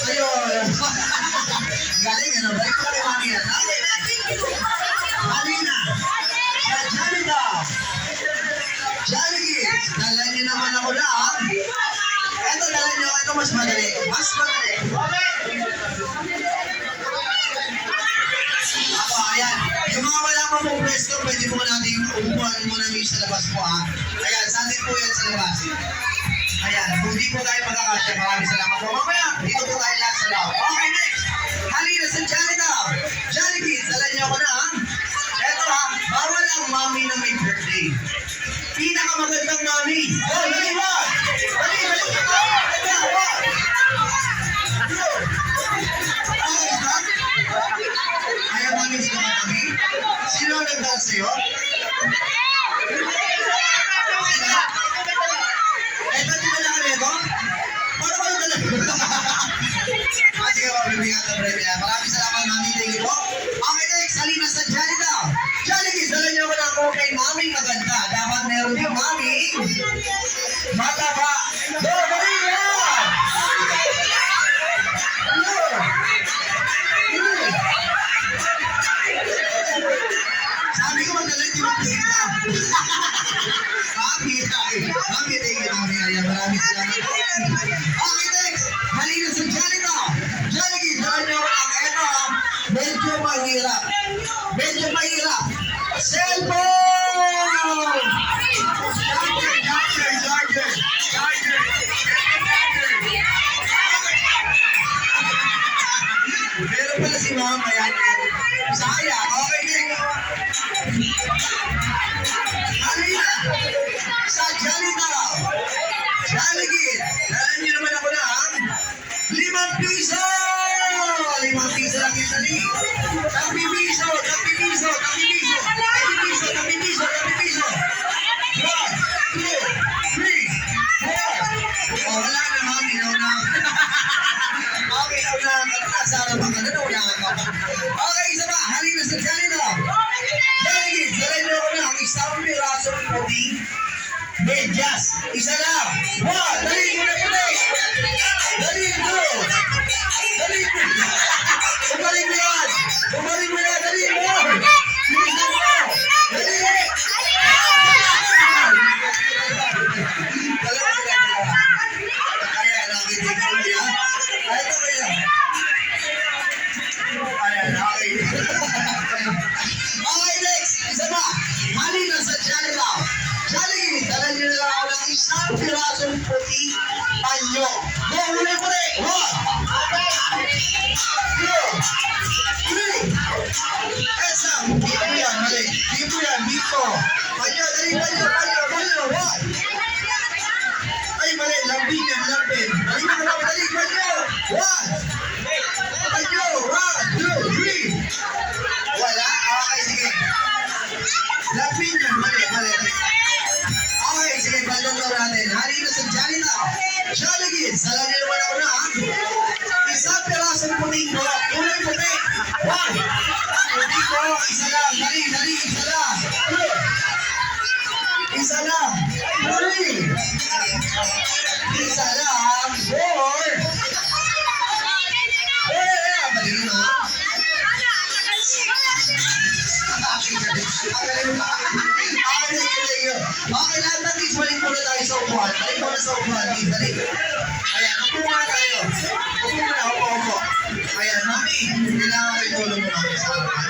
Ayun. Galing, ano? Balik ko kay mami yan. Halina. Sa Janita. Jollibee. Dala niyo naman ako na, ha? Ito, dala niyo. Ito, mas madali. Mas madali. Ako, ayan. Yung mga wala pa pong pwesto, pwede po natin upuan muna sa labas po, ha? Ayan, sa atin po yan sa labas. Ayan, kung di po tayo magkakasya, maraming salamat po. Mamaya, dito po tayo lahat sa loob. Okay, next. Halina sa Janita. Jollibee, dala niyo ako na, ha? Eto, ha? Bawal ang mami na may birthday. Pinakamagandang mami. Oh, dali ba? Dali, dali. Ito, what? Okay, ha? Ayaw mami dito ka mami? Sino ang nagdala sa'yo? Sila? Ito, di ba lang ito? Paano kayo dala? Sige po, bibigyan ka premya. Maraming salamat, mami. Thank you po. Okay, next. Halina sa Janita. Jollibee, dala niyo ko na ako kay maming maganda. Dapat meron din maming mataba. Go, dali mo! Sabi ko magdala, di ba kita? Mami, mami, thank you, mami. Ayan, maraming salamat po. Okay, next. Halina sa Janita. Jollibee, dala niyo ko na ito. Medyo mahirap. Medyo mahirap. Cellphone! Charger. Meron pala si mama yan. Sayang. Okay, next. Halina. Sa Janita. Jollibee. Dala niyo naman ako na, ha? 5 piso! 5 piso lang yung dali. 10 piso. 1, 2, 3, 4. Oh, wala na, mami. Nauna. Okay, nauna. Nasara pa ka na. Nauna ka. Okay, isa pa. Halina sa Janita. Jollibee, dala niyo ako na ang isang pirasong puting medyas. Isa lang. 1, dali mo na puti. Dali mo. Umaling mo yan. Dali mo. Bilisan mo. Dali. Ayan, nakitig ko niya. Ito ko yan. Ayan, okay. Okay, next. Isa pa. Halina sa Janita. Jollibee, dala niyo na lang ako ng isang pirasong puti panyo. Go, huli. 1, 2, 3. Esa, dito yan, mali. Dito yan, dito. Panyo, dali, panyo. 1. Ay, mali, lambing yan, lambing. Dali mo na, dali, panyo. 1. Panyo, 1, 2, 3. Wala? Okay, sige. Lambing yan, mali. Okay, sige, pagdodor natin. Halina sa Janita. Jollibee, dala niyo naman ako na, ha? Isang pirasong puting ko. Unang puti. 1. Puti ko, isa lang. Dali, isa lang. 2. Isa lang. 3. Isa lang. 4. Mali na. Okay, lahat ng kids, balik muna tayo sa upuan. Dali. Ayan, upo muna tayo. Upo. Ayan, mami, kailangan ko itulong mo namin sa upuan.